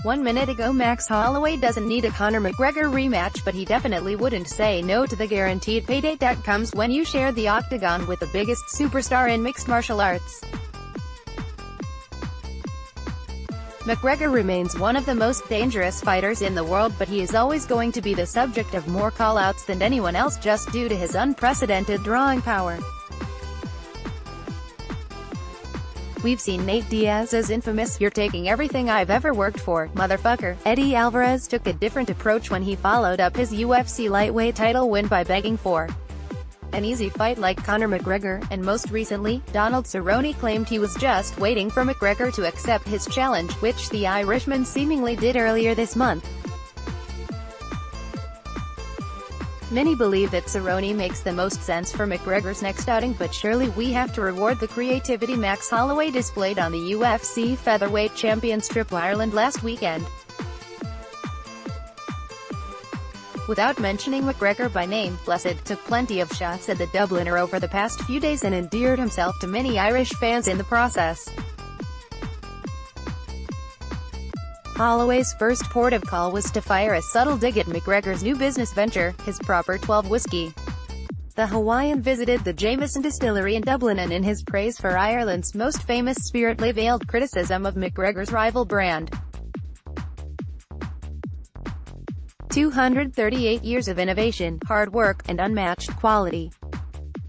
1 minute ago. Max Holloway doesn't need a Conor McGregor rematch, but he definitely wouldn't say no to the guaranteed payday that comes when you share the Octagon with the biggest superstar in mixed martial arts. McGregor remains one of the most dangerous fighters in the world, but he is always going to be the subject of more call-outs than anyone else just due to his unprecedented drawing power. We've seen Nate Diaz's infamous "you're taking everything I've ever worked for, motherfucker." Eddie Alvarez took a different approach when he followed up his UFC lightweight title win by begging for an easy fight like Conor McGregor, and most recently, Donald Cerrone claimed he was just waiting for McGregor to accept his challenge, which the Irishman seemingly did earlier this month. Many believe that Cerrone makes the most sense for McGregor's next outing, but surely we have to reward the creativity Max Holloway displayed on the UFC featherweight champions trip to Ireland last weekend. Without mentioning McGregor by name, Blessed took plenty of shots at the Dubliner over the past few days and endeared himself to many Irish fans in the process. Holloway's first port of call was to fire a subtle dig at McGregor's new business venture, his Proper 12 whiskey. The Hawaiian visited the Jameson distillery in Dublin, and in his praise for Ireland's most famous spirit veiled criticism of McGregor's rival brand. 238 years of innovation, hard work, and unmatched quality.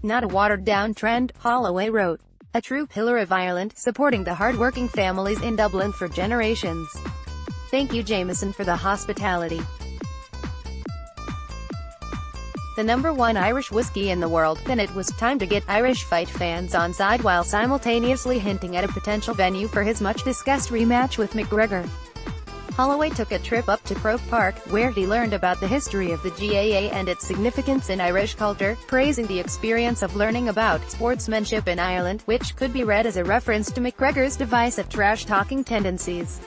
Not a watered-down trend, Holloway wrote. A true pillar of Ireland, supporting the hard-working families in Dublin for generations. Thank you, Jameson, for the hospitality. The #1 Irish whiskey in the world. Then it was time to get Irish fight fans on side while simultaneously hinting at a potential venue for his much-discussed rematch with McGregor. Holloway took a trip up to Croke Park, where he learned about the history of the GAA and its significance in Irish culture, praising the experience of learning about sportsmanship in Ireland, which could be read as a reference to McGregor's divisive trash-talking tendencies.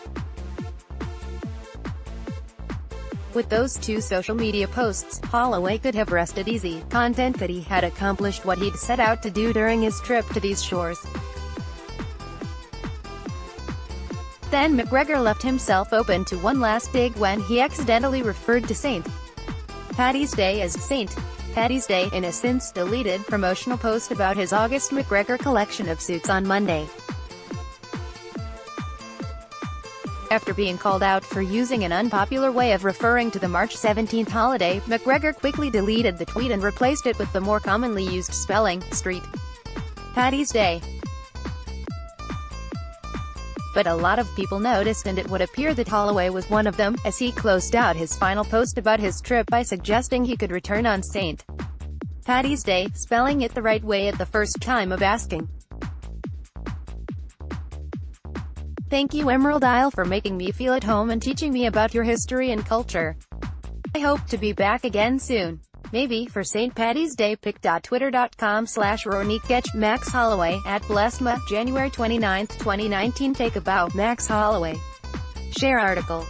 With those two social media posts, Holloway could have rested easy, content that he had accomplished what he'd set out to do during his trip to these shores. Then McGregor left himself open to one last dig when he accidentally referred to St. Paddy's Day as St. Paddy's Day in a since-deleted promotional post about his August McGregor collection of suits on Monday. After being called out for using an unpopular way of referring to the March 17 holiday, McGregor quickly deleted the tweet and replaced it with the more commonly used spelling, St. Paddy's Day. But a lot of people noticed, and it would appear that Holloway was one of them, as he closed out his final post about his trip by suggesting he could return on St. Paddy's Day, spelling it the right way at the first time of asking. Thank you, Emerald Isle, for making me feel at home and teaching me about your history and culture. I hope to be back again soon. Maybe for St. Paddy's Day. pic.twitter.com/RoniqueGetch. Max Holloway, @Blessma, January 29, 2019. Take a bow, Max Holloway. Share article.